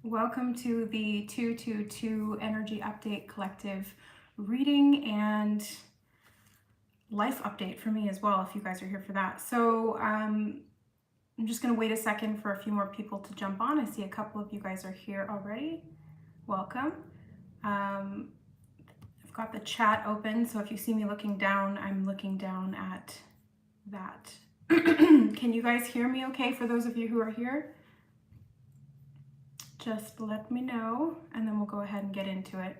Welcome to the 222 Energy Update Collective reading and life update for me as well, if you guys are here for that. So I'm just going to wait a second for a few more people to jump on. I see a couple of you guys are here already. Welcome. I've got the chat open, so if you see me looking down, I'm looking down at that. Can you guys hear me okay for those of you who are here? Just let me know, and then we'll go ahead and get into it.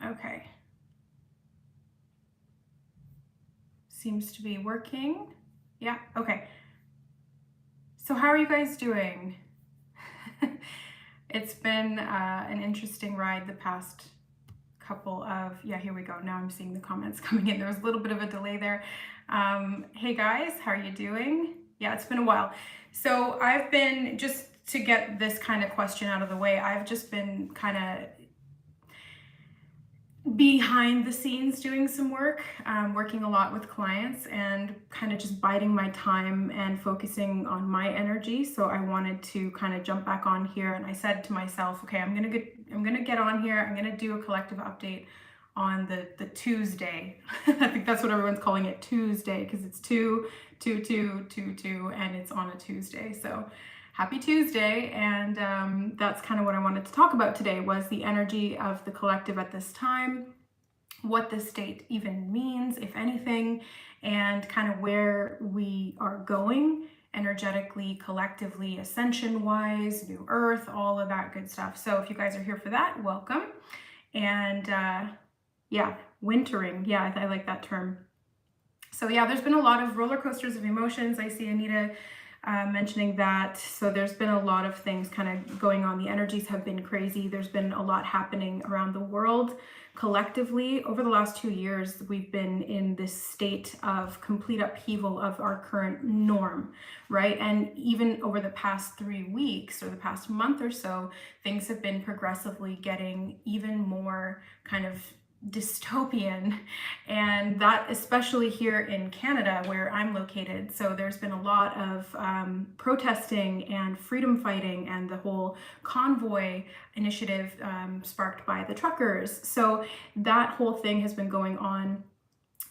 Okay. Seems to be working. Yeah, okay. So how are you guys doing? It's been an interesting ride the past couple of, yeah, here we go. Now I'm seeing the comments coming in. There was a little bit of a delay there. Hey guys, how are you doing? Yeah, it's been a while. So I've been, just to get this kind of question out of the way, I've just been kind of behind the scenes doing some work, working a lot with clients and kind of just biding my time and focusing on my energy. So I wanted to kind of jump back on here, and I said to myself, okay, I'm gonna get on here. I'm gonna do a collective update on the Tuesday. I think that's what everyone's calling it, Tuesday, because it's 2/2/2/2, and it's on a Tuesday. So happy Tuesday, and that's kind of what I wanted to talk about today, was the energy of the collective at this time, what this state even means, if anything, and kind of where we are going energetically, collectively, ascension-wise, new earth, all of that good stuff. So if you guys are here for that, welcome. And yeah, wintering, yeah, I like that term. So yeah, there's been a lot of roller coasters of emotions. I see Anita mentioning that. So there's been a lot of things kind of going on. The energies have been crazy. There's been a lot happening around the world collectively. Over the last 2 years, we've been in this state of complete upheaval of our current norm, right? And even over the past 3 weeks or the past month or so, things have been progressively getting even more kind of dystopian, and that especially here in Canada where I'm located. So there's been a lot of protesting and freedom fighting, and the whole convoy initiative sparked by the truckers. So that whole thing has been going on.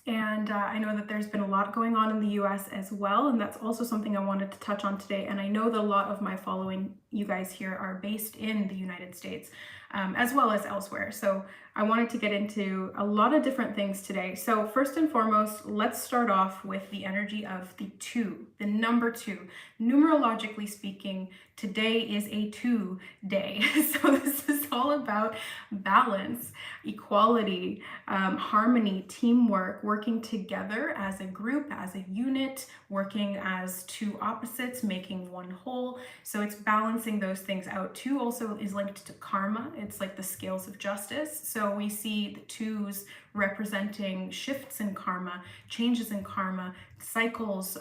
And I know that there's been a lot going on in the US as well, and that's also something I wanted to touch on today. And I know that a lot of my following, you guys here, are based in the United States, as well as elsewhere. So I wanted to get into a lot of different things today. So first and foremost, let's start off with the energy of the 2, the number 2. Numerologically speaking, today is a 2 day. So this is all about balance, equality, harmony, teamwork, working together as a group, as a unit, working as 2 opposites, making one whole. So it's balancing those things out. 2 also is linked to karma. It's like the scales of justice. So we see the 2s representing shifts in karma, changes in karma, cycles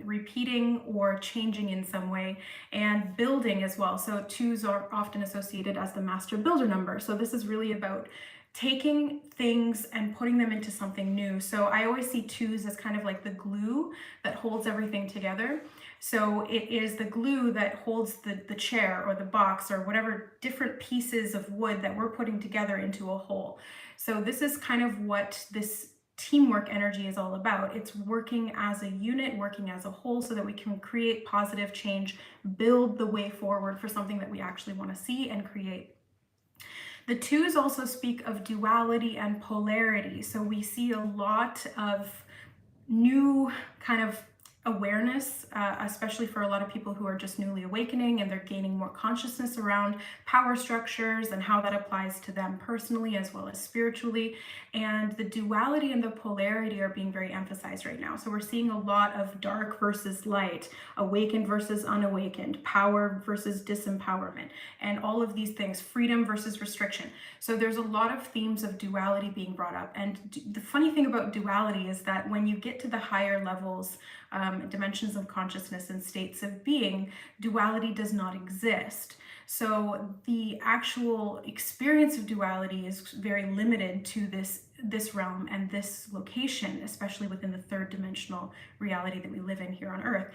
repeating or changing in some way, and building as well. So 2s are often associated as the master builder number. So this is really about taking things and putting them into something new. So I always see 2s as kind of like the glue that holds everything together. So it is the glue that holds the chair or the box or whatever different pieces of wood that we're putting together into a whole. So this is kind of what this teamwork energy is all about. It's working as a unit, working as a whole, so that we can create positive change, build the way forward for something that we actually want to see and create. The 2s also speak of duality and polarity. So we see a lot of new kind of awareness, especially for a lot of people who are just newly awakening, and they're gaining more consciousness around power structures and how that applies to them personally as well as spiritually. And the duality and the polarity are being very emphasized right now. So we're seeing a lot of dark versus light, awakened versus unawakened, power versus disempowerment, and all of these things, freedom versus restriction. So there's a lot of themes of duality being brought up. And the funny thing about duality is that when you get to the higher levels, dimensions of consciousness and states of being, duality does not exist. So the actual experience of duality is very limited to this this realm and this location, especially within the third dimensional reality that we live in here on Earth.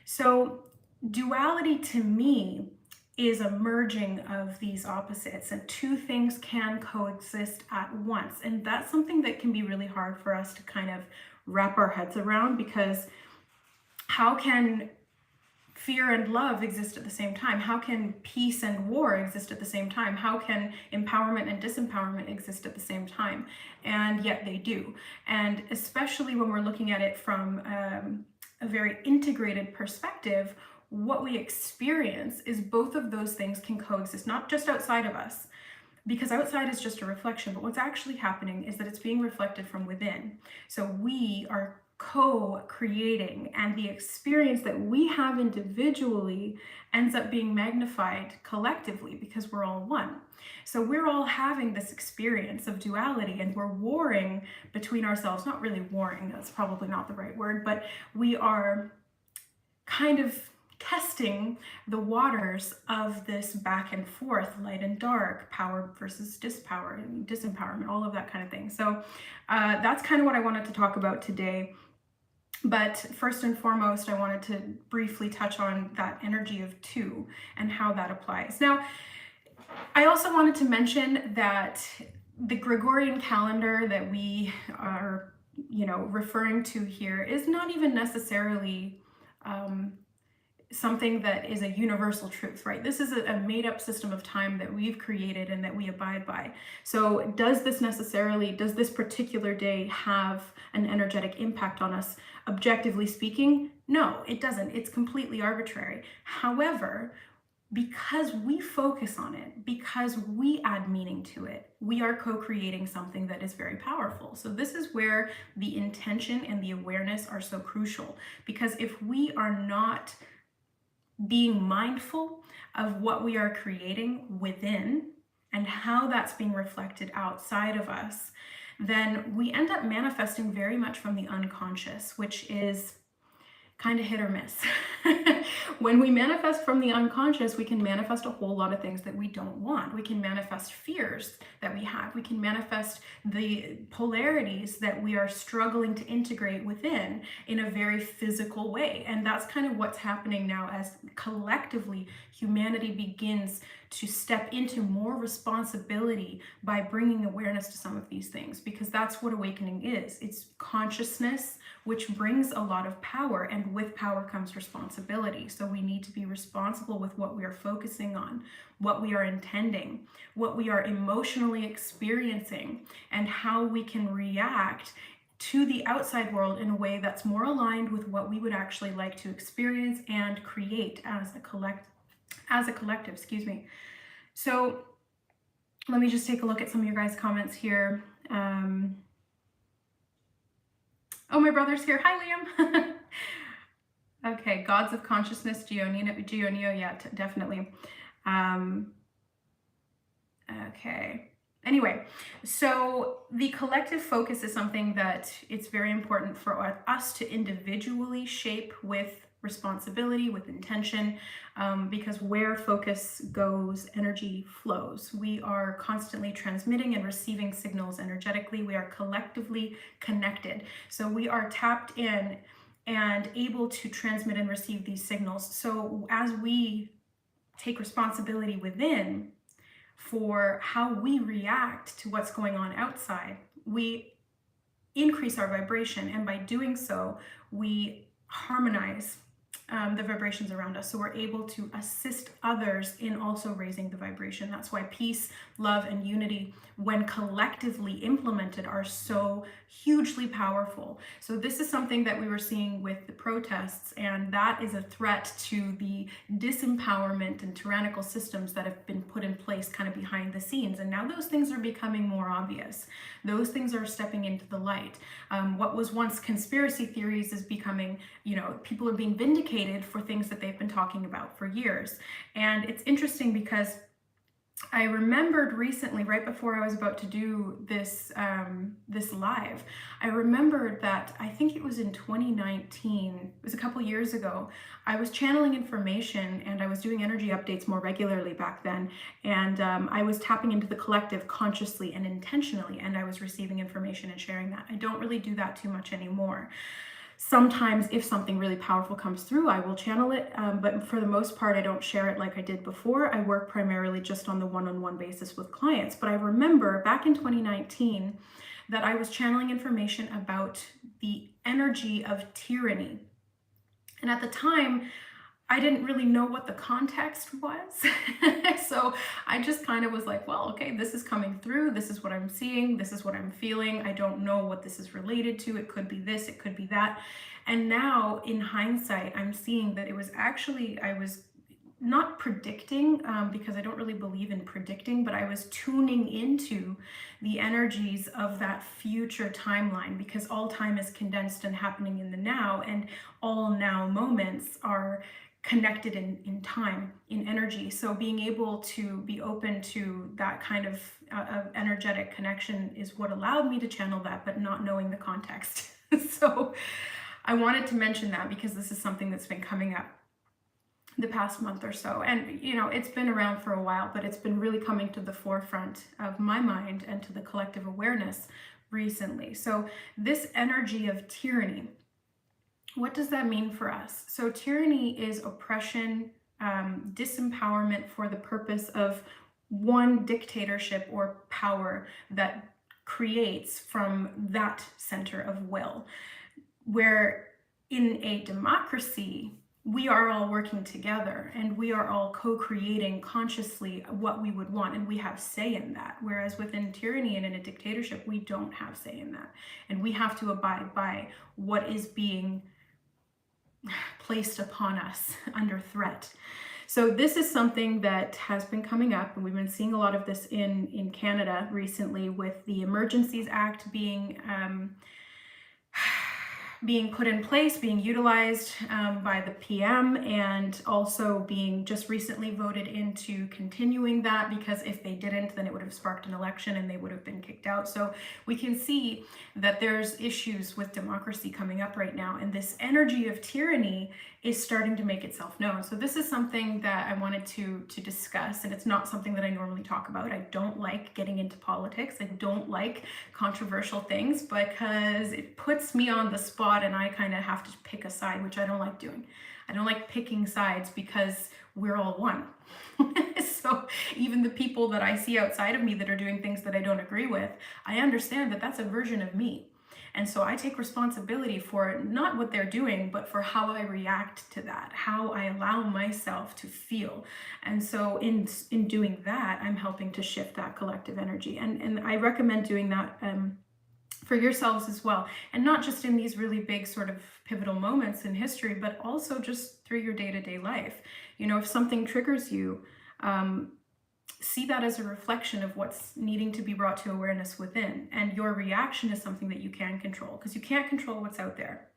So duality to me is a merging of these opposites, and two things can coexist at once. And that's something that can be really hard for us to kind of wrap our heads around, because how can fear and love exist at the same time? How can peace and war exist at the same time? How can empowerment and disempowerment exist at the same time? And yet they do. And especially when we're looking at it from a very integrated perspective, what we experience is both of those things can coexist, not just outside of us, because outside is just a reflection, but what's actually happening is that it's being reflected from within. So we are co-creating, and the experience that we have individually ends up being magnified collectively because we're all one. So we're all having this experience of duality, and we're warring between ourselves. Not really warring, that's probably not the right word, but we are kind of testing the waters of this back and forth, light and dark, power versus dispower, and disempowerment, all of that kind of thing. So that's kind of what I wanted to talk about today. But first and foremost, I wanted to briefly touch on that energy of two and how that applies. Now, I also wanted to mention that the Gregorian calendar that we are, referring to here is not even necessarily something that is a universal truth, right? This is a made-up system of time that we've created and that we abide by. So does this particular day have an energetic impact on us? Objectively speaking, no, it doesn't. It's completely arbitrary. However, because we focus on it, because we add meaning to it, we are co-creating something that is very powerful. So this is where the intention and the awareness are so crucial, because if we are not being mindful of what we are creating within and how that's being reflected outside of us, then we end up manifesting very much from the unconscious, which is kind of hit or miss. When we manifest from the unconscious, we can manifest a whole lot of things that we don't want. We can manifest fears that we have. We can manifest the polarities that we are struggling to integrate within in a very physical way. And that's kind of what's happening now as collectively humanity begins to step into more responsibility by bringing awareness to some of these things, because that's what awakening is. It's consciousness, which brings a lot of power, and with power comes responsibility. So we need to be responsible with what we are focusing on, what we are intending, what we are emotionally experiencing, and how we can react to the outside world in a way that's more aligned with what we would actually like to experience and create as a collective, excuse me. So let me just take a look at some of your guys' comments here. Oh, my brother's here. Hi, Liam. Okay, Gods of Consciousness, Gionio, yeah, definitely. Okay. Anyway, so the collective focus is something that it's very important for us to individually shape with responsibility, with intention, because where focus goes, energy flows. We are constantly transmitting and receiving signals energetically. We are collectively connected. So we are tapped in and able to transmit and receive these signals. So as we take responsibility within for how we react to what's going on outside, we increase our vibration, and by doing so, we harmonize the vibrations around us. So we're able to assist others in also raising the vibration. That's why peace, love, and unity, when collectively implemented, are so hugely powerful. So this is something that we were seeing with the protests, and that is a threat to the disempowerment and tyrannical systems that have been put in place kind of behind the scenes. And now those things are becoming more obvious. Those things are stepping into the light. What was once conspiracy theories is becoming, people are being vindicated for things that they've been talking about for years. And it's interesting because I remembered recently, right before I was about to do this this live, I remembered that I think it was in 2019, it was a couple years ago, I was channeling information and I was doing energy updates more regularly back then. And I was tapping into the collective consciously and intentionally, and I was receiving information and sharing that. I don't really do that too much anymore. Sometimes if something really powerful comes through, I will channel it, but for the most part, I don't share it like I did before. I work primarily just on the one-on-one basis with clients. But I remember back in 2019 that I was channeling information about the energy of tyranny. And at the time, I didn't really know what the context was. So I just kind of was like, well, okay, this is coming through. This is what I'm seeing. This is what I'm feeling. I don't know what this is related to. It could be this, it could be that. And now in hindsight, I'm seeing that it was actually, I was not predicting, because I don't really believe in predicting, but I was tuning into the energies of that future timeline, because all time is condensed and happening in the now, and all now moments are connected in time, in energy. So being able to be open to that kind of energetic connection is what allowed me to channel that, but not knowing the context. So I wanted to mention that because this is something that's been coming up the past month or so. And you know, it's been around for a while, but it's been really coming to the forefront of my mind and to the collective awareness recently. So this energy of tyranny, what does that mean for us? So tyranny is oppression, disempowerment for the purpose of one dictatorship or power that creates from that center of will. Where in a democracy, we are all working together and we are all co-creating consciously what we would want, and we have say in that. Whereas within tyranny and in a dictatorship, we don't have say in that, and we have to abide by what is being placed upon us under threat. So this is something that has been coming up, and we've been seeing a lot of this in Canada recently, with the Emergencies Act being put in place, being utilized by the PM, and also being just recently voted into continuing that, because if they didn't, then it would have sparked an election and they would have been kicked out. So we can see that there's issues with democracy coming up right now, and this energy of tyranny is starting to make itself known. So this is something that I wanted to discuss, and it's not something that I normally talk about. I don't like getting into politics. I don't like controversial things because it puts me on the spot and I kind of have to pick a side, which I don't like doing. I don't like picking sides because we're all one. So even the people that I see outside of me that are doing things that I don't agree with, I understand that that's a version of me. And so I take responsibility for not what they're doing, but for how I react to that, how I allow myself to feel. And so in doing that, I'm helping to shift that collective energy. And I recommend doing that for yourselves as well. And not just in these really big sort of pivotal moments in history, but also just through your day-to-day life. You know, if something triggers you, see that as a reflection of what's needing to be brought to awareness within. And your reaction is something that you can control, because you can't control what's out there,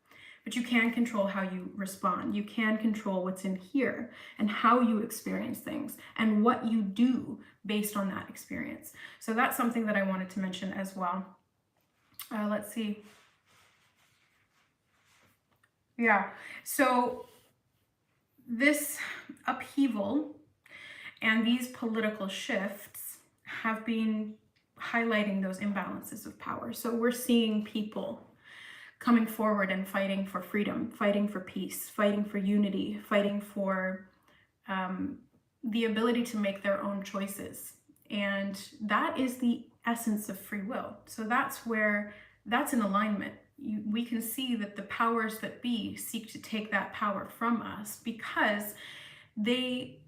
but you can control how you respond. You can control what's in here and how you experience things and what you do based on that experience. So that's something that I wanted to mention as well. Let's see. Yeah, so this upheaval and these political shifts have been highlighting those imbalances of power. So we're seeing people coming forward and fighting for freedom, fighting for peace, fighting for unity, fighting for the ability to make their own choices. And that is the essence of free will. So that's where, that's in alignment. We can see that the powers that be seek to take that power from us because they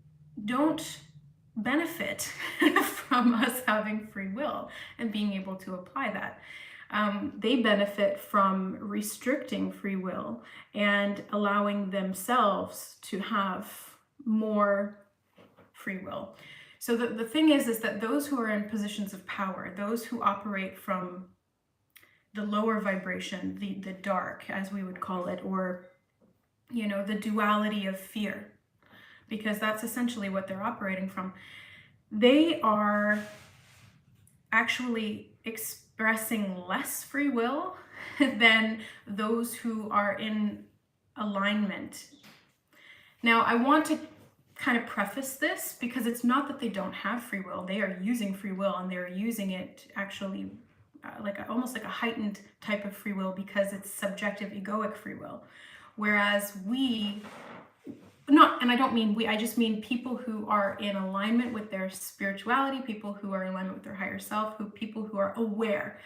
don't benefit from us having free will and being able to apply that. They benefit from restricting free will and allowing themselves to have more free will. So the thing is that those who are in positions of power, those who operate from the lower vibration, the dark, as we would call it, or, you know, the duality of fear, because that's essentially what they're operating from. they are actually expressing less free will than those who are in alignment. Now, I want to kind of preface this because it's not that they don't have free will. They are using free will, and they're using it actually almost like a heightened type of free will, because it's subjective egoic free will. Whereas we, not, and I don't mean we, I just mean people who are in alignment with their spirituality, people who are in alignment with their higher self, people who are aware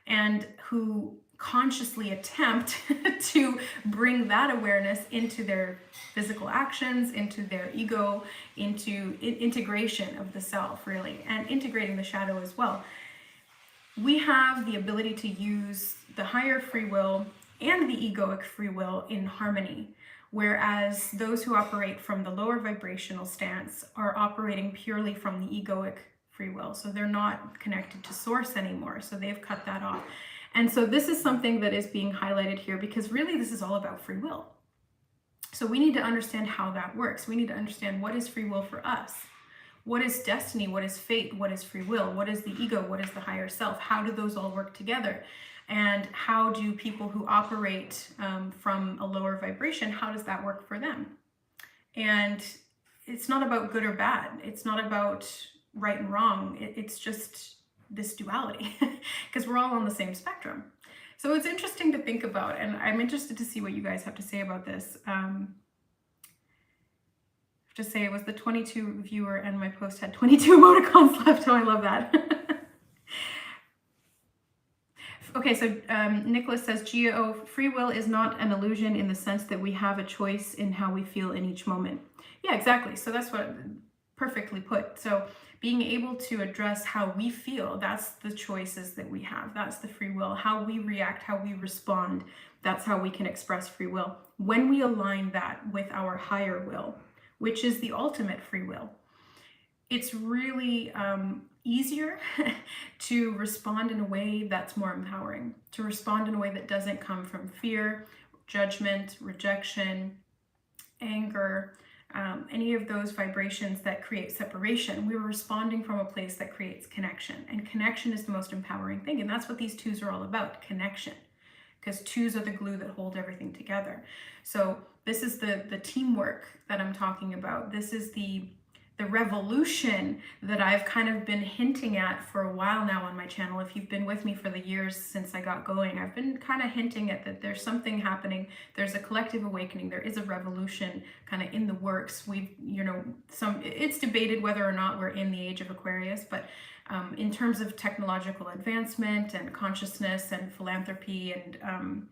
and who consciously attempt to bring that awareness into their physical actions, into their ego, into integration of the self, really, and integrating the shadow as well. We have the ability to use the higher free will and the egoic free will in harmony, whereas those who operate from the lower vibrational stance are operating purely from the egoic free will. So they're not connected to source anymore. So they've cut that off. And so this is something that is being highlighted here, because really this is all about free will. So we need to understand how that works. We need to understand what is free will for us. What is destiny? What is fate? What is free will? What is the ego? What is the higher self? How do those all work together? And how do people who operate from a lower vibration, how does that work for them? And it's not about good or bad. It's not about right and wrong. It's just this duality, because we're all on the same spectrum. So it's interesting to think about, and I'm interested to see what you guys have to say about this. To say it was the 22 viewer and my post had 22 emoticons left. Oh, I love that. Okay, so Nicholas says, Geo, free will is not an illusion in the sense that we have a choice in how we feel in each moment. Yeah, exactly. So that's what, perfectly put. So being able to address how we feel, that's the choices that we have. That's the free will. How we react, how we respond, that's how we can express free will. When we align that with our higher will, which is the ultimate free will, it's really easier to respond in a way that's more empowering, to respond in a way that doesn't come from fear, judgment, rejection, anger, any of those vibrations that create separation. We're responding from a place that creates connection, and connection is the most empowering thing. And that's what these twos are all about, connection, because twos are the glue that hold everything together. So this is the teamwork that I'm talking about. This is the revolution that I've kind of been hinting at for a while now on my channel. If you've been with me for the years since I got going, I've been kind of hinting at that there's something happening. There's a collective awakening. There is a revolution kind of in the works. We've, it's debated whether or not we're in the age of Aquarius, but in terms of technological advancement and consciousness and philanthropy and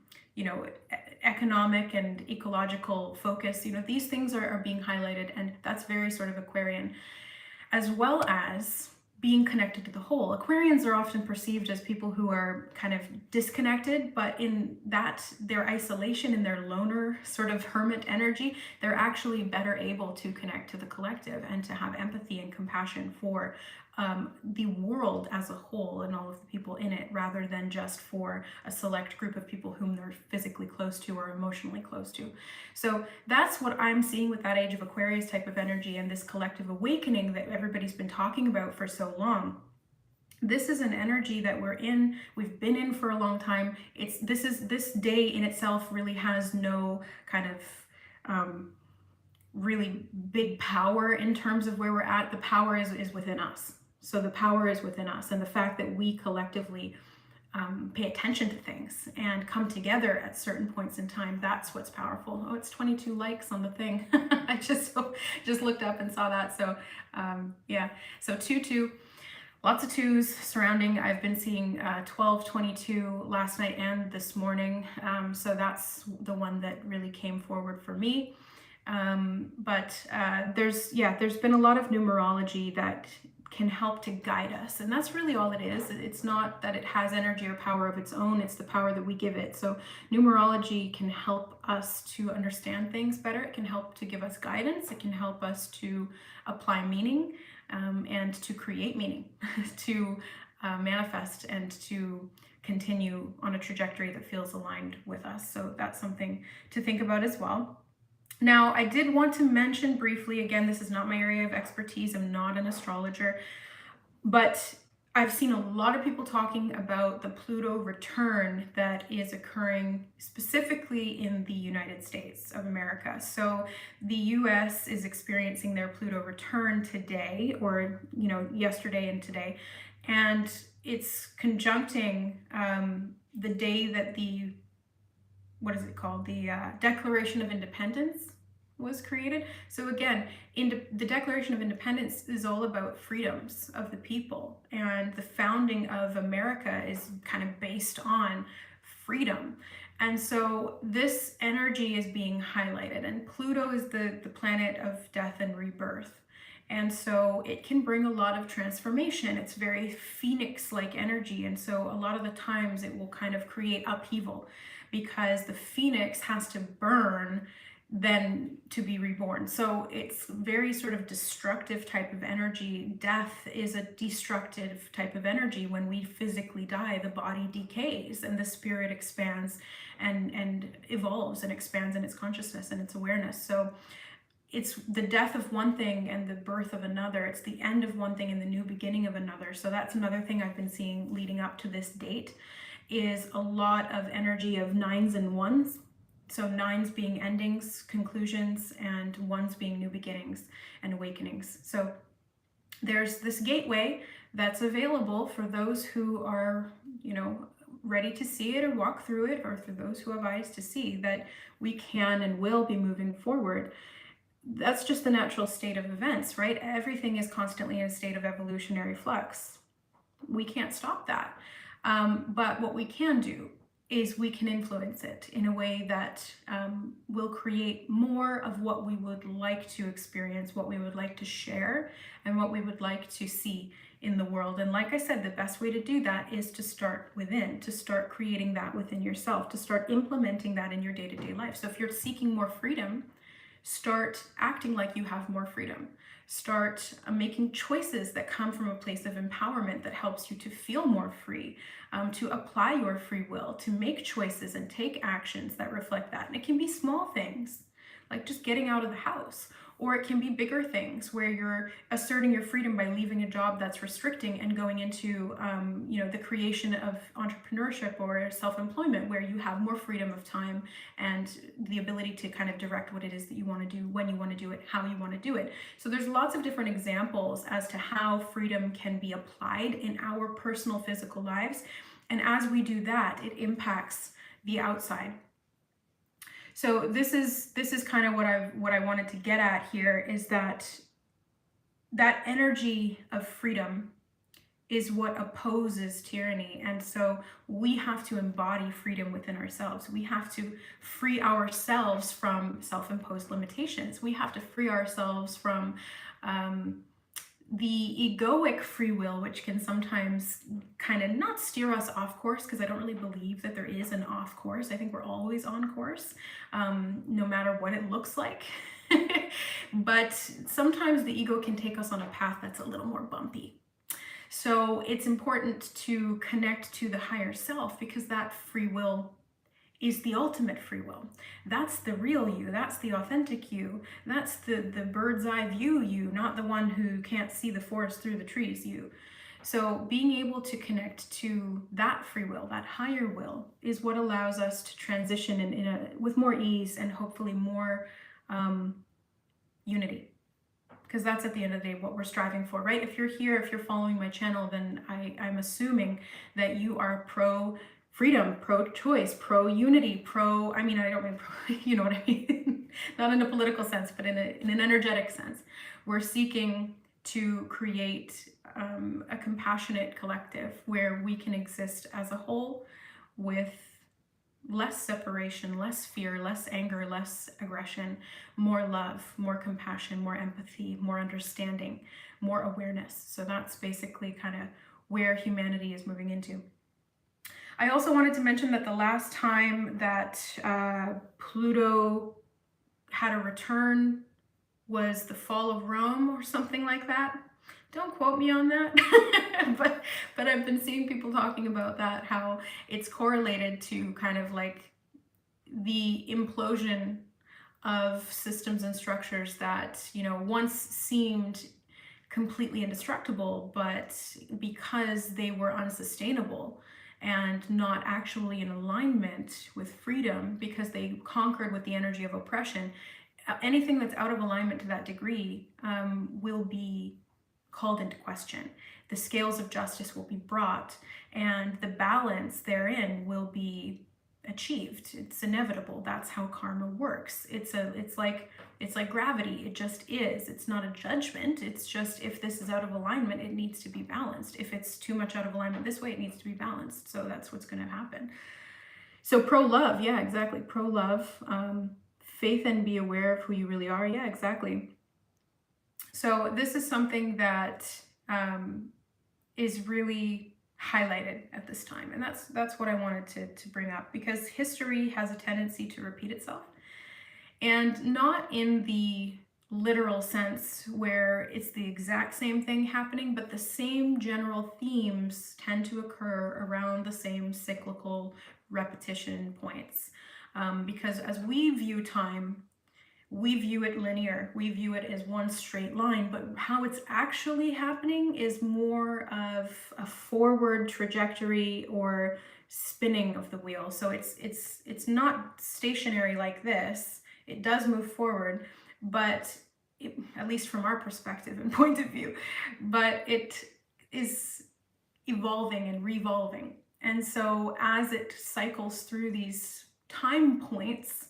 economic and ecological focus, these things are being highlighted, and that's very sort of Aquarian, as well as being connected to the whole. Aquarians are often perceived as people who are kind of disconnected, but in that their isolation, in their loner sort of hermit energy, they're actually better able to connect to the collective and to have empathy and compassion for the world as a whole and all of the people in it, rather than just for a select group of people whom they're physically close to or emotionally close to. So that's what I'm seeing with that age of Aquarius type of energy and this collective awakening that everybody's been talking about for so long. This is an energy that we've been in for a long time. This day in itself really has no kind of really big power in terms of where we're at. The power is within us. So the power is within us, and the fact that we collectively pay attention to things and come together at certain points in time, that's what's powerful. Oh, it's 22 likes on the thing. I just looked up and saw that. So yeah, so 2-2, lots of twos surrounding. I've been seeing 12-22 last night and this morning. So that's the one that really came forward for me. But there's been a lot of numerology that can help to guide us, and that's really all it is. It's not that it has energy or power of its own, it's the power that we give it. So numerology can help us to understand things better. It can help to give us guidance. It can help us to apply meaning and to create meaning, to manifest and to continue on a trajectory that feels aligned with us. So that's something to think about as well. Now, I did want to mention briefly, again, this is not my area of expertise. I'm not an astrologer, but I've seen a lot of people talking about the Pluto return that is occurring specifically in the United States of America. So the US is experiencing their Pluto return today, or yesterday and today, and it's conjuncting the day that the what is it called? The Declaration of Independence was created. So again, the Declaration of Independence is all about freedoms of the people, and the founding of America is kind of based on freedom. And so this energy is being highlighted, and Pluto is the planet of death and rebirth. And so it can bring a lot of transformation. It's very phoenix-like energy. And so a lot of the times it will kind of create upheaval, because the phoenix has to burn then to be reborn. So it's very sort of destructive type of energy. Death is a destructive type of energy. When we physically die, the body decays and the spirit expands and evolves and expands in its consciousness and its awareness. So it's the death of one thing and the birth of another. It's the end of one thing and the new beginning of another. So that's another thing I've been seeing leading up to this date, is a lot of energy of nines and ones. So nines being endings, conclusions, and ones being new beginnings and awakenings. So there's this gateway that's available for those who are, ready to see it or walk through it, or for those who have eyes to see that we can and will be moving forward. That's just the natural state of events, right? Everything is constantly in a state of evolutionary flux. We can't stop that. But what we can do is we can influence it in a way that will create more of what we would like to experience, what we would like to share, and what we would like to see in the world. And like I said, the best way to do that is to start within, to start creating that within yourself, to start implementing that in your day-to-day life. So if you're seeking more freedom, start acting like you have more freedom. Start making choices that come from a place of empowerment that helps you to feel more free, to apply your free will, to make choices and take actions that reflect that. And it can be small things, like just getting out of the house, or it can be bigger things where you're asserting your freedom by leaving a job that's restricting and going into the creation of entrepreneurship or self-employment, where you have more freedom of time and the ability to kind of direct what it is that you want to do, when you want to do it, how you want to do it. So there's lots of different examples as to how freedom can be applied in our personal physical lives. And as we do that, it impacts the outside. So this is kind of what I wanted to get at here, is that energy of freedom is what opposes tyranny. And so we have to embody freedom within ourselves. We have to free ourselves from self-imposed limitations. We have to free ourselves from the egoic free will, which can sometimes kind of not steer us off course, because I don't really believe that there is an off course. I think we're always on course, no matter what it looks like. But sometimes the ego can take us on a path that's a little more bumpy. So it's important to connect to the higher self, because that free will is the ultimate free will. That's the real you. That's the authentic you. That's the bird's eye view you, not the one who can't see the forest through the trees you. So being able to connect to that free will, that higher will, is what allows us to transition with more ease and hopefully more unity. Because that's at the end of the day what we're striving for, right? If you're here, if you're following my channel, then I'm assuming that you are pro-freedom, pro-choice, pro-unity, I don't mean pro, you know what I mean? Not in a political sense, but in an energetic sense. We're seeking to create a compassionate collective where we can exist as a whole with less separation, less fear, less anger, less aggression, more love, more compassion, more empathy, more understanding, more awareness. So that's basically kind of where humanity is moving into. I also wanted to mention that the last time that Pluto had a return was the fall of Rome or something like that. Don't quote me on that, but I've been seeing people talking about that, how it's correlated to kind of like the implosion of systems and structures that, you know, once seemed completely indestructible, but because they were unsustainable and not actually in alignment with freedom, because they conquered with the energy of oppression, anything that's out of alignment to that degree will be called into question. The scales of justice will be brought, and the balance therein will be achieved. It's inevitable. That's how karma works. It's like gravity. It just is. It's not a judgment. It's just, if this is out of alignment, it needs to be balanced. If it's too much out of alignment this way, it needs to be balanced. So that's what's going to happen. So pro-love, yeah, exactly. Pro-love, faith and be aware of who you really are. Yeah, exactly. So this is something that is really highlighted at this time, and that's what I wanted to bring up, because history has a tendency to repeat itself, and not in the literal sense where it's the exact same thing happening, but the same general themes tend to occur around the same cyclical repetition points, because as we view time, we view it linear, we view it as one straight line, but how it's actually happening is more of a forward trajectory or spinning of the wheel. So it's not stationary like this. It does move forward, but at least from our perspective and point of view, but it is evolving and revolving. And so as it cycles through these time points,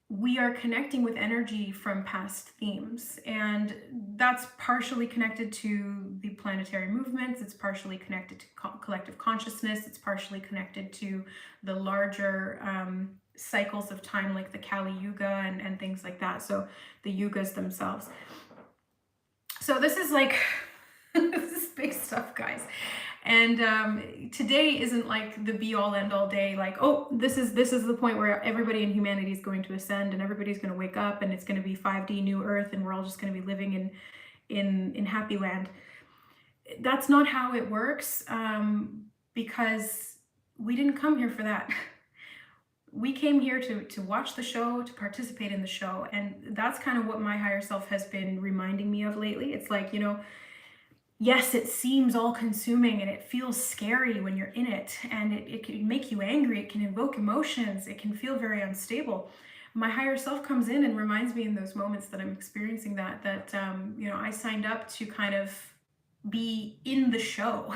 we are connecting with energy from past themes, and that's partially connected to the planetary movements, it's partially connected to collective consciousness, it's partially connected to the larger cycles of time, like the Kali Yuga and things like that, so the yugas themselves. So this is like this is big stuff, guys. And today isn't like the be-all end-all day, like, oh, this is the point where everybody in humanity is going to ascend and everybody's going to wake up and it's going to be 5D new earth and we're all just going to be living in happy land. That's not how it works, because we didn't come here for that. We came here to watch the show, to participate in the show, and that's kind of what my higher self has been reminding me of lately. It's like, you know, yes, it seems all-consuming and it feels scary when you're in it, and it can make you angry, it can invoke emotions, it can feel very unstable. My higher self comes in and reminds me in those moments that I'm experiencing that you know, I signed up to kind of be in the show.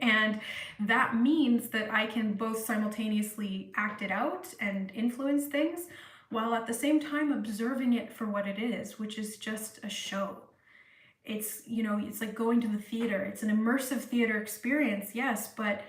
And that means that I can both simultaneously act it out and influence things, while at the same time observing it for what it is, which is just a show. It's, you know, it's like going to the theater. It's an immersive theater experience, yes, but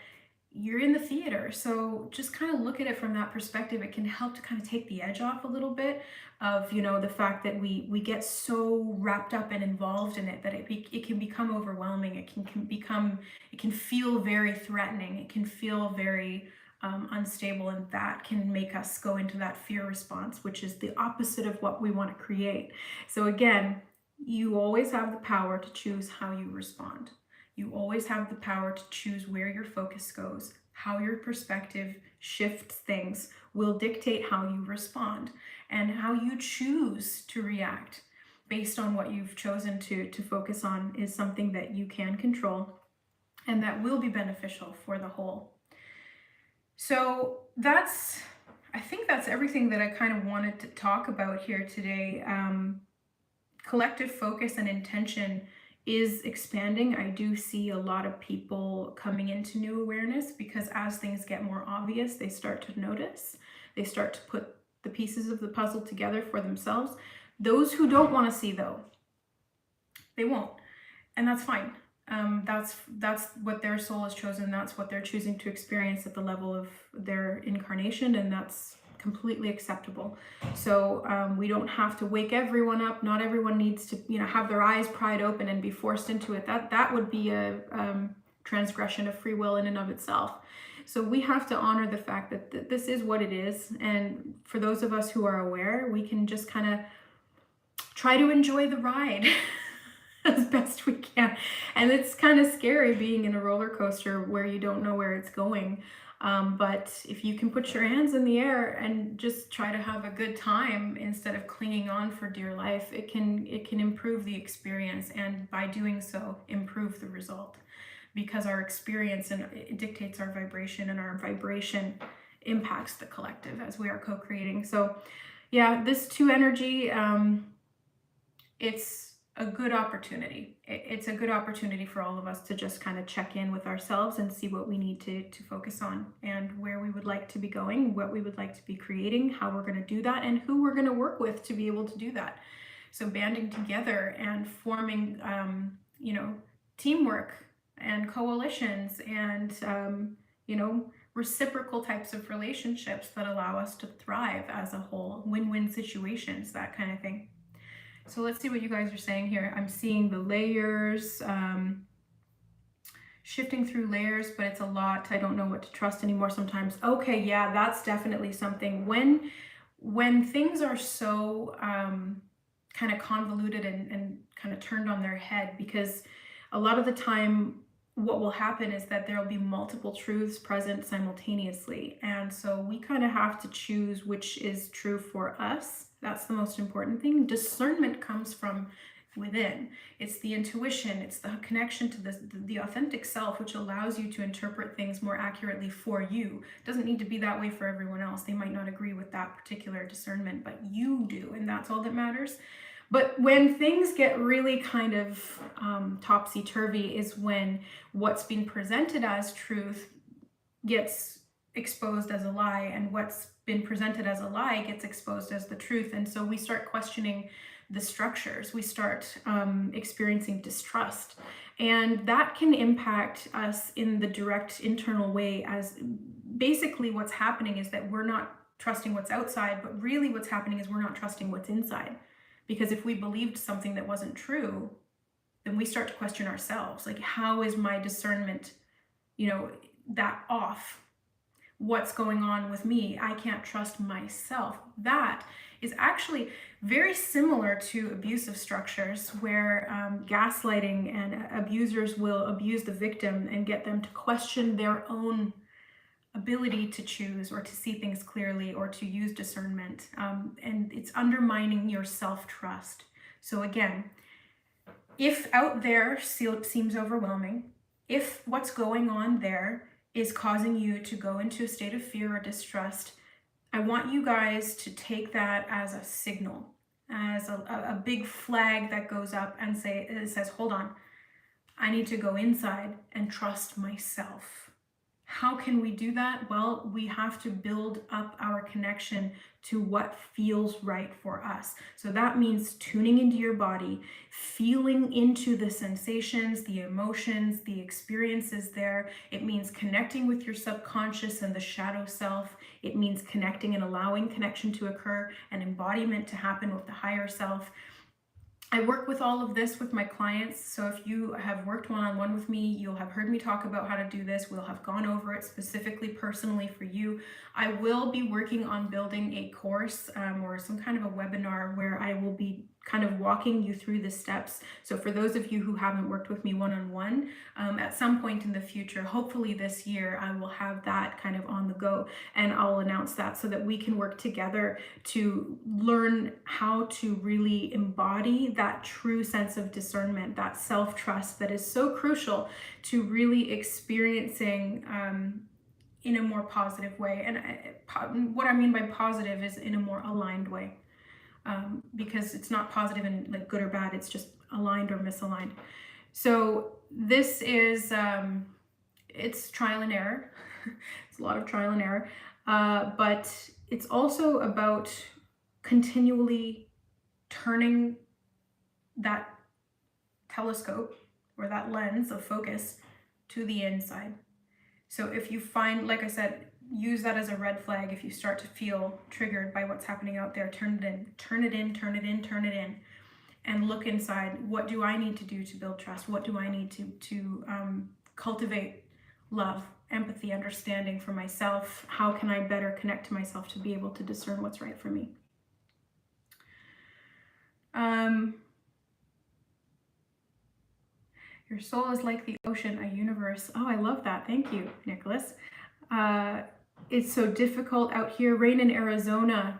you're in the theater. So just kind of look at it from that perspective. It can help to kind of take the edge off a little bit of, you know, the fact that we get so wrapped up and involved in it that it can become overwhelming. It can feel very threatening. It can feel very unstable, and that can make us go into that fear response, which is the opposite of what we want to create. So again, you always have the power to choose how you respond. You always have the power to choose where your focus goes. How your perspective shifts things will dictate how you respond, and how you choose to react based on what you've chosen to focus on is something that you can control and that will be beneficial for the whole. So I think that's everything that I kind of wanted to talk about here today. Collective focus and intention is expanding. I do see a lot of people coming into new awareness, because as things get more obvious, they start to notice. They start to put the pieces of the puzzle together for themselves. Those who don't want to see, though, they won't. And that's fine. That's what their soul has chosen. That's what they're choosing to experience at the level of their incarnation, and that's completely acceptable. So we don't have to wake everyone up. Not everyone needs to, you know, have their eyes pried open and be forced into it. That would be a transgression of free will in and of itself. So we have to honor the fact that this is what it is. And for those of us who are aware, we can just kind of try to enjoy the ride as best we can. And it's kind of scary being in a roller coaster where you don't know where it's going. But if you can put your hands in the air and just try to have a good time instead of clinging on for dear life, it can improve the experience, and by doing so, improve the result. Because our experience and it dictates our vibration, and our vibration impacts the collective as we are co-creating. So yeah, this 2 energy, it's a good opportunity. It's a good opportunity for all of us to just kind of check in with ourselves and see what we need to focus on, and where we would like to be going, what we would like to be creating, how we're going to do that, and who we're going to work with to be able to do that. So banding together and forming, teamwork and coalitions and, reciprocal types of relationships that allow us to thrive as a whole, win-win situations, that kind of thing. So let's see what you guys are saying here. I'm seeing the layers, shifting through layers, but it's a lot. I don't know what to trust anymore sometimes. Okay, yeah, that's definitely something. When things are so kind of convoluted and kind of turned on their head, because a lot of the time what will happen is that there will be multiple truths present simultaneously. And so we kind of have to choose which is true for us. That's the most important thing. Discernment comes from within. It's the intuition, it's the connection to the authentic self, which allows you to interpret things more accurately for you. It doesn't need to be that way for everyone else. They might not agree with that particular discernment, but you do, and that's all that matters. But when things get really kind of topsy-turvy is when what's being presented as truth gets exposed as a lie, and what's been presented as a lie gets exposed as the truth. And so we start questioning the structures. We start experiencing distrust. And that can impact us in the direct internal way, as basically what's happening is that we're not trusting what's outside, but really what's happening is we're not trusting what's inside. Because if we believed something that wasn't true, then we start to question ourselves. Like, how is my discernment, that off? What's going on with me? I can't trust myself. That is actually very similar to abusive structures, where gaslighting and abusers will abuse the victim and get them to question their own ability to choose or to see things clearly or to use discernment. And it's undermining your self-trust. So again, if out there seems overwhelming, if what's going on there is causing you to go into a state of fear or distrust, I want you guys to take that as a signal, as a big flag that goes up and it says, hold on, I need to go inside and trust myself. How can we do that? Well, we have to build up our connection to what feels right for us. So that means tuning into your body, feeling into the sensations, the emotions, the experiences there. It means connecting with your subconscious and the shadow self. It means connecting and allowing connection to occur and embodiment to happen with the higher self. I work with all of this with my clients, so if you have worked one-on-one with me, you'll have heard me talk about how to do this. We'll have gone over it specifically, personally for you. I will be working on building a course or some kind of a webinar where I will be kind of walking you through the steps. So for those of you who haven't worked with me one-on-one, at some point in the future, hopefully this year, I will have that kind of on the go, and I'll announce that so that we can work together to learn how to really embody that true sense of discernment, that self-trust that is so crucial to really experiencing in a more positive way. And what I mean by positive is in a more aligned way. Because it's not positive and like good or bad, it's just aligned or misaligned. So this is, it's trial and error. It's a lot of trial and error, but it's also about continually turning that telescope or that lens of focus to the inside. So if you find, like I said, use that as a red flag. If you start to feel triggered by what's happening out there, turn it in, turn it in, turn it in, turn it in, and look inside. What do I need to do to build trust? What do I need to cultivate love, empathy, understanding for myself? How can I better connect to myself to be able to discern what's right for me? Your soul is like the ocean, a universe. Oh, I love that. Thank you, Nicholas. It's so difficult out here. Rain in Arizona.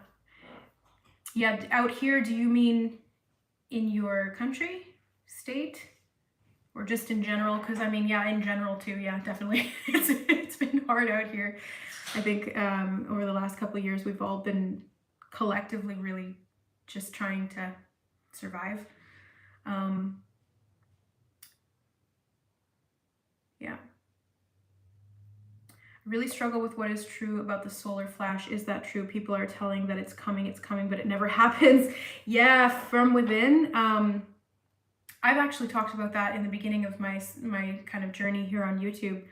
Yeah, out here, do you mean in your country, state, or just in general? Because I mean, yeah, in general too. Yeah, definitely. It's been hard out here. I think over the last couple of years, we've all been collectively really just trying to survive. Yeah. Really struggle with what is true about the solar flash. Is that true? People are telling that it's coming, but it never happens. Yeah, from within. I've actually talked about that in the beginning of my kind of journey here on YouTube.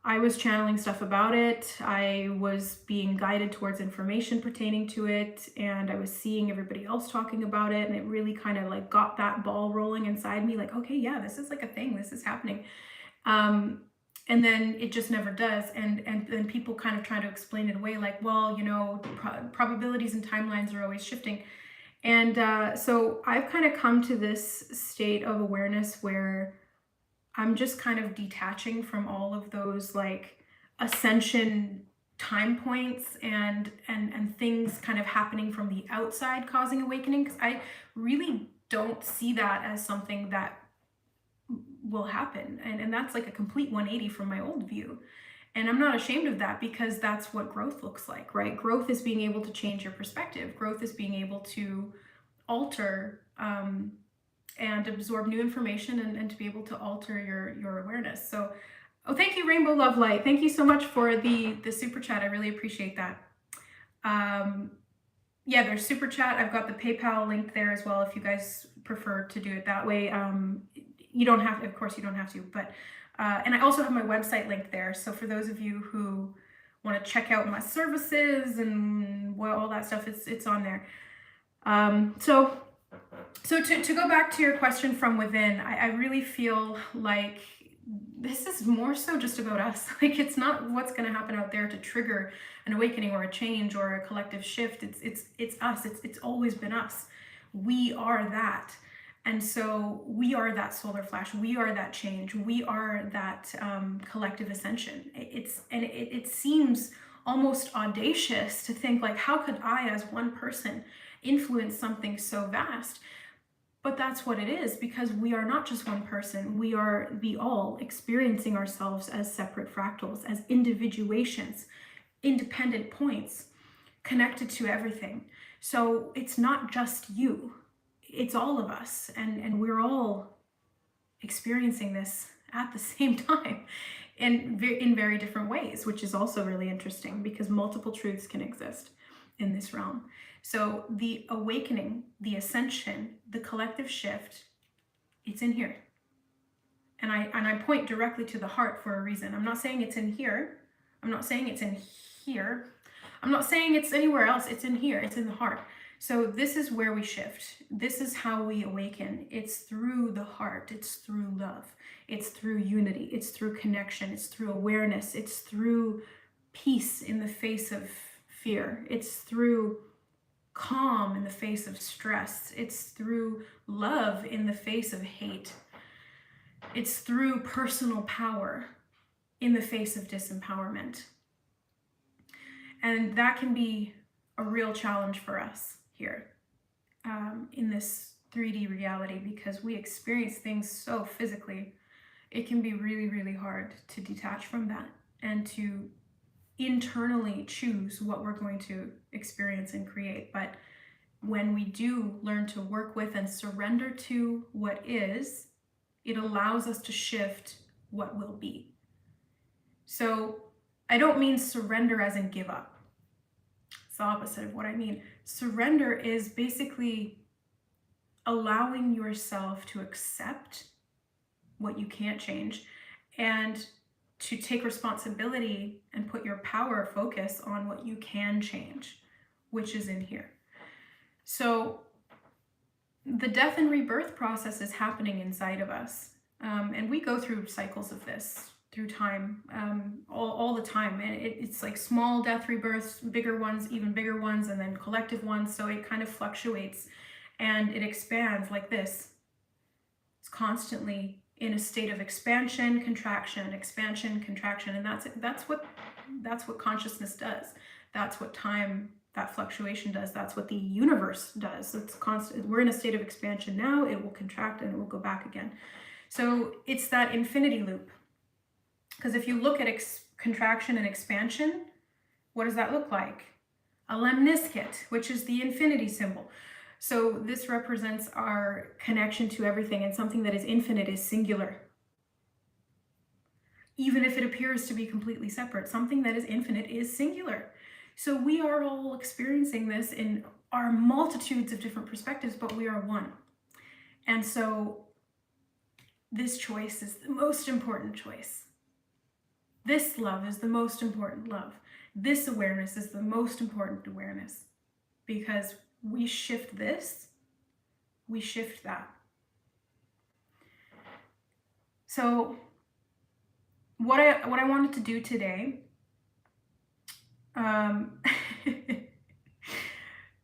I was channeling stuff about it. I was being guided towards information pertaining to it, and I was seeing everybody else talking about it, and it really kind of like got that ball rolling inside me, like, okay, yeah, this is like a thing, this is happening. And then it just never does, and then people kind of try to explain it away, like, well, you know, probabilities and timelines are always shifting. And so I've kind of come to this state of awareness where I'm just kind of detaching from all of those like ascension time points and things kind of happening from the outside causing awakening, because I really don't see that as something that will happen, and that's like a complete 180 from my old view. And I'm not ashamed of that, because that's what growth looks like, right? Growth is being able to change your perspective. Growth is being able to alter and absorb new information, and to be able to alter your awareness. So, oh, thank you, Rainbow Love Light. Thank you so much for the super chat. I really appreciate that. Yeah, there's super chat. I've got the PayPal link there as well if you guys prefer to do it that way. You don't have to, of course you don't have to, but and I also have my website link there. So for those of you who want to check out my services and all that stuff, it's on there. So to go back to your question from within, I really feel like this is more so just about us. Like, it's not what's going to happen out there to trigger an awakening or a change or a collective shift. It's us. It's always been us. We are that. And so we are that solar flash. We are that change. We are that collective ascension. It seems almost audacious to think, like, how could I as one person influence something so vast? But that's what it is, because we are not just one person. We are the all, experiencing ourselves as separate fractals, as individuations, independent points, connected to everything. So it's not just you, it's all of us, and we're all experiencing this at the same time in very different ways, which is also really interesting, because multiple truths can exist in this realm. So the awakening, the ascension, the collective shift, it's in here. And I point directly to the heart for a reason. I'm not saying it's in here. I'm not saying it's in here. I'm not saying it's anywhere else. It's in here. It's in the heart. So this is where we shift. This is how we awaken. It's through the heart. It's through love. It's through unity. It's through connection. It's through awareness. It's through peace in the face of fear. It's through calm in the face of stress. It's through love in the face of hate. It's through personal power in the face of disempowerment. And that can be a real challenge for us here in this 3D reality, because we experience things so physically. It can be really, really hard to detach from that and to internally choose what we're going to experience and create. But when we do learn to work with and surrender to what is, it allows us to shift what will be. So I don't mean surrender as in give up. It's the opposite of what I mean. Surrender is basically allowing yourself to accept what you can't change, and to take responsibility and put your power focus on what you can change, which is in here. So the death and rebirth process is happening inside of us. And we go through cycles of this through time, all the time. And it's like small death rebirths, bigger ones, even bigger ones, and then collective ones. So it kind of fluctuates and it expands like this. It's constantly in a state of expansion, contraction, and that's what That's what consciousness does. That's what time, that fluctuation does. That's what the universe does. It's constant. We're in a state of expansion now. It will contract and it will go back again. So it's that infinity loop. Because if you look at contraction and expansion, what does that look like? A lemniscate, which is the infinity symbol. So this represents our connection to everything, and something that is infinite is singular. Even if it appears to be completely separate, something that is infinite is singular. So we are all experiencing this in our multitudes of different perspectives, but we are one. And so this choice is the most important choice. This love is the most important love. This awareness is the most important awareness, because we shift this, we shift that. So what I wanted to do today,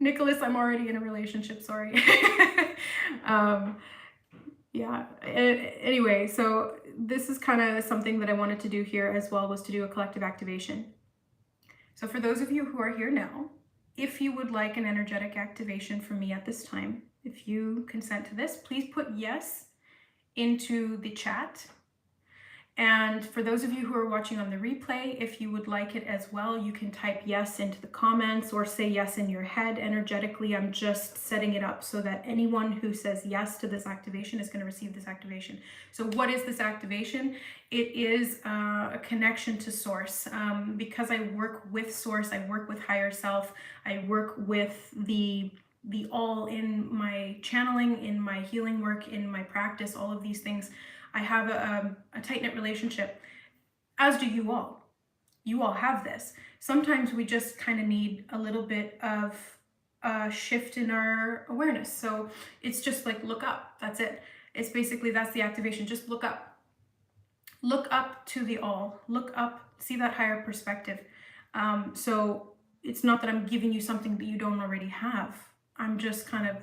Nicholas, I'm already in a relationship, sorry. Yeah, anyway, so this is kind of something that I wanted to do here as well, was to do a collective activation. So for those of you who are here now, if you would like an energetic activation from me at this time, if you consent to this, please put yes into the chat. And for those of you who are watching on the replay, if you would like it as well, you can type yes into the comments or say yes in your head energetically. I'm just setting it up so that anyone who says yes to this activation is going to receive this activation. So what is this activation? It is a connection to source. Because I work with source, I work with higher self, I work with the all in my channeling, in my healing work, in my practice, all of these things. I have a tight-knit relationship, as do you all. You all have this. Sometimes we just kind of need a little bit of a shift in our awareness. So it's just like, look up, that's it. It's basically, that's the activation, just look up. Look up to the all, look up, see that higher perspective. So it's not that I'm giving you something that you don't already have. I'm just kind of,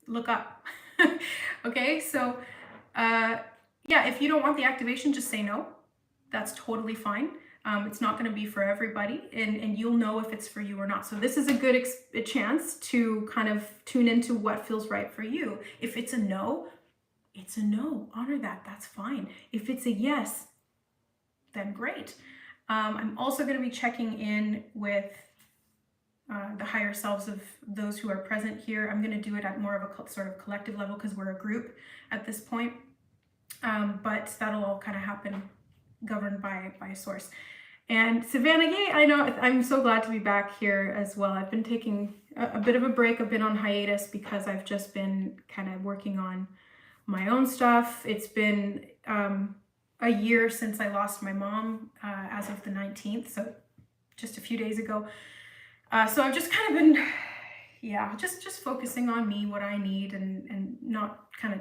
look up, okay? So, yeah, if you don't want the activation, just say no. That's totally fine. It's not going to be for everybody, and you'll know if it's for you or not. So this is a good chance to kind of tune into what feels right for you. If it's a no, it's a no. Honor that. That's fine. If it's a yes, then great. I'm also going to be checking in with the higher selves of those who are present here. I'm going to do it at more of a sort of collective level because we're a group at this point. But that'll all kind of happen governed by source. And Savannah, yay, I know, I'm so glad to be back here as well. I've been taking a bit of a break. I've been on hiatus because I've just been kind of working on my own stuff. It's been a year since I lost my mom as of the 19th, so just a few days ago. So I've just kind of been, yeah, just focusing on me, what I need, and not kind of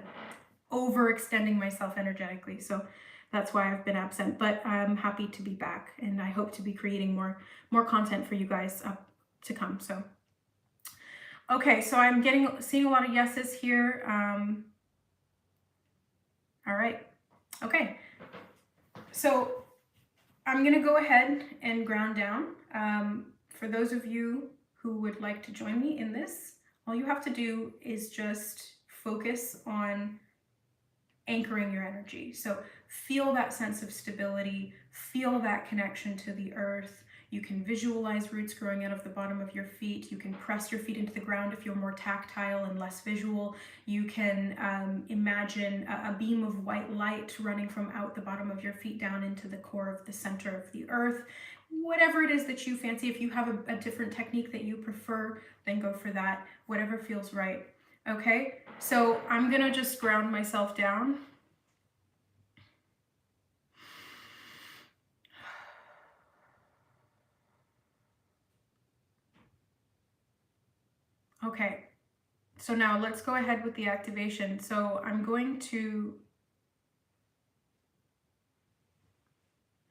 overextending myself energetically. So that's why I've been absent, but I'm happy to be back, and I hope to be creating more content for you guys up to come. So, okay, so I'm seeing a lot of yeses here. All right, okay. So I'm gonna go ahead and ground down. For those of you who would like to join me in this, all you have to do is just focus on anchoring your energy. So feel that sense of stability, feel that connection to the earth. You can visualize roots growing out of the bottom of your feet. You can press your feet into the ground if you're more tactile and less visual. You can imagine a beam of white light running from out the bottom of your feet down into the core of the center of the earth. Whatever it is that you fancy, if you have a different technique that you prefer, then go for that. Whatever feels right. Okay, so I'm gonna just ground myself down. Okay, so now let's go ahead with the activation. So I'm going to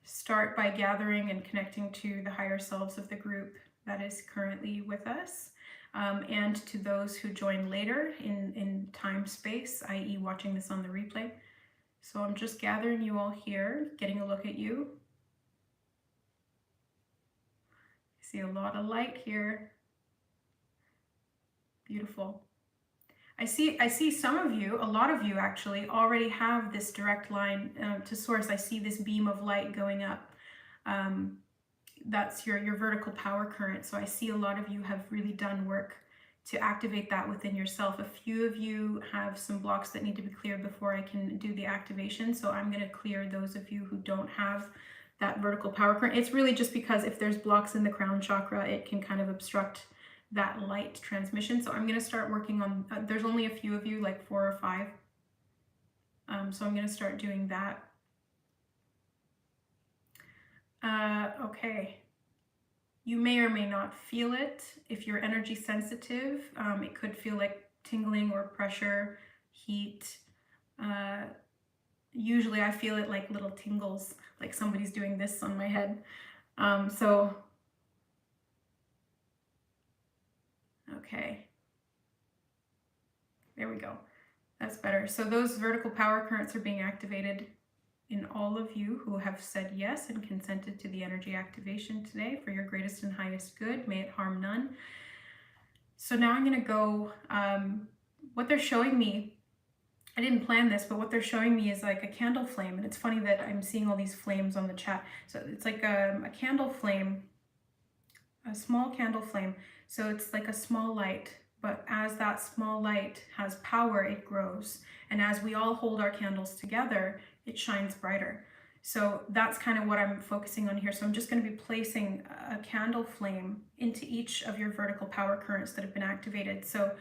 start by gathering and connecting to the higher selves of the group that is currently with us. And to those who join later in time space, i.e. watching this on the replay. So I'm just gathering you all here, getting a look at you. See a lot of light here. Beautiful. I see some of you, a lot of you actually, already have this direct line to source. I see this beam of light going up. That's your vertical power current. So I see a lot of you have really done work to activate that within yourself. A few of you have some blocks that need to be cleared before I can do the activation. So I'm going to clear those of you who don't have that vertical power current. It's really just because if there's blocks in the crown chakra, it can kind of obstruct that light transmission. So I'm going to start working on, there's only a few of you, like 4 or 5. So I'm going to start doing that. Okay. You may or may not feel it. If you're energy sensitive, it could feel like tingling or pressure, heat. Usually I feel it like little tingles, like somebody's doing this on my head. Okay, there we go. That's better. So those vertical power currents are being activated in all of you who have said yes and consented to the energy activation today for your greatest and highest good. May it harm none. So now I'm going to go, what they're showing me, I didn't plan this, but what they're showing me is like a candle flame. And it's funny that I'm seeing all these flames on the chat. So it's like a candle flame, a small candle flame. So it's like a small light, but as that small light has power, it grows. And as we all hold our candles together, it shines brighter. So that's kind of what I'm focusing on here. So I'm just going to be placing a candle flame into each of your vertical power currents that have been activated. So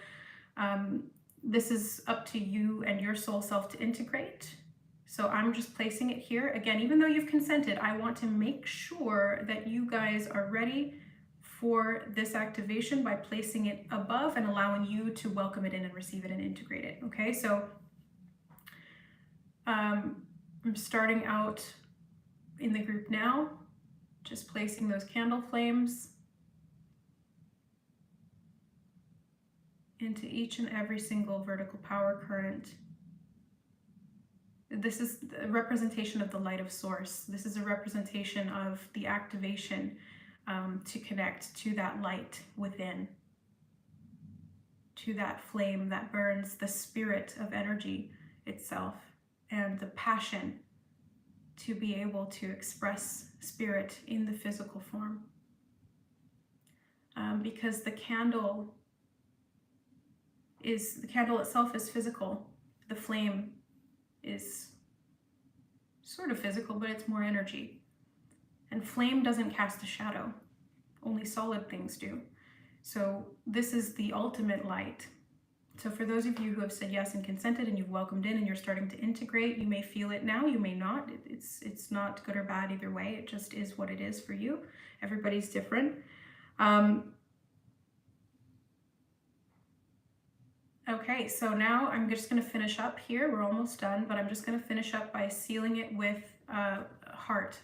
this is up to you and your soul self to integrate. So I'm just placing it here. Again, even though you've consented, I want to make sure that you guys are ready for this activation by placing it above and allowing you to welcome it in and receive it and integrate it. Okay, so I'm starting out in the group now, just placing those candle flames into each and every single vertical power current. This is a representation of the light of source. This is a representation of the activation to connect to that light within, to that flame that burns the spirit of energy itself, and the passion to be able to express spirit in the physical form. Because the candle itself is physical. The flame is sort of physical, but it's more energy. And flame doesn't cast a shadow, only solid things do. So this is the ultimate light. So for those of you who have said yes and consented and you've welcomed in and you're starting to integrate, you may feel it now, you may not. It's not good or bad either way. It just is what it is for you. Everybody's different. Okay, so now I'm just going to finish up here. We're almost done, but I'm just going to finish up by sealing it with heart,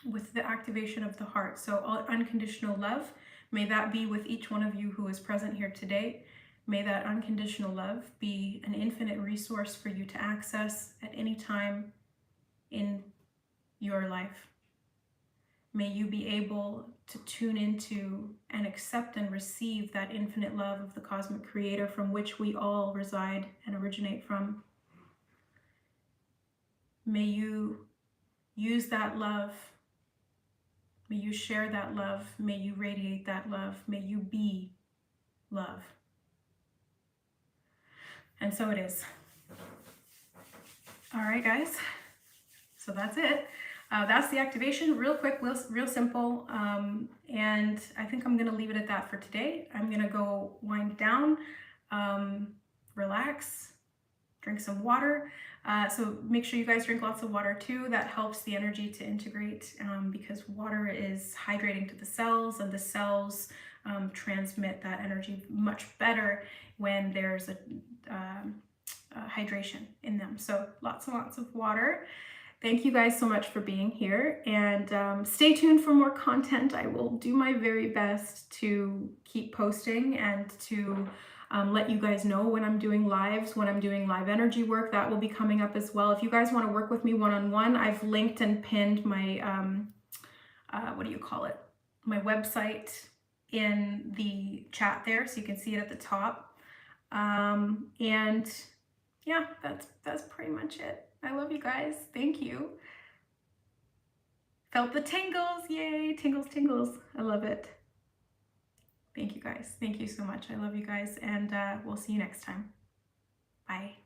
with the activation of the heart. So unconditional love, may that be with each one of you who is present here today. May that unconditional love be an infinite resource for you to access at any time in your life. May you be able to tune into and accept and receive that infinite love of the cosmic creator from which we all reside and originate from. May you use that love. May you share that love. May you radiate that love. May you be love. And so it is. All right, guys. So that's it. That's the activation. Real quick, real simple. And I think I'm going to leave it at that for today. I'm going to go wind down, relax, drink some water. So make sure you guys drink lots of water too. That helps the energy to integrate because water is hydrating to the cells, and the cells transmit that energy much better when there's a hydration in them. So lots and lots of water. Thank you guys so much for being here, and stay tuned for more content. I will do my very best to keep posting and to let you guys know when I'm doing lives, when I'm doing live energy work. That will be coming up as well. If you guys want to work with me one-on-one, I've linked and pinned my, what do you call it? my website in the chat there, so you can see it at the top. And yeah, that's pretty much it. I love you guys. Thank you. Felt the tingles. Yay, tingles, tingles. I love it. Thank you guys. Thank you so much. I love you guys, and we'll see you next time. Bye.